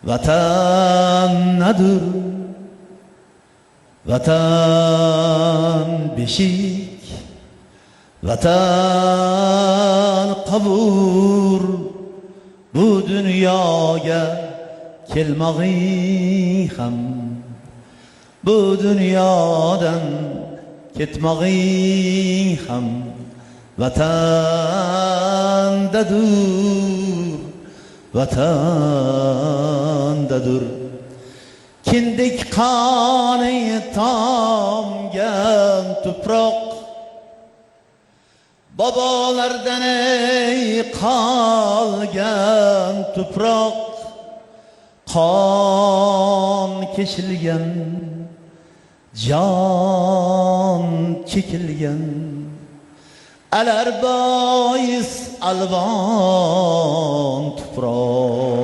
Vatan nedir? Vatan beşik, vatan qabur. Bu dunyoga kelmag'ing ham, bu dunyodan ketmag'ing ham vatandadir, vatandadir. Kindik qoni tomgan tuproq, babalardan ey qolgan tuproq, qon kechilgan, jon chekilgan, alar bois alvon tuproq.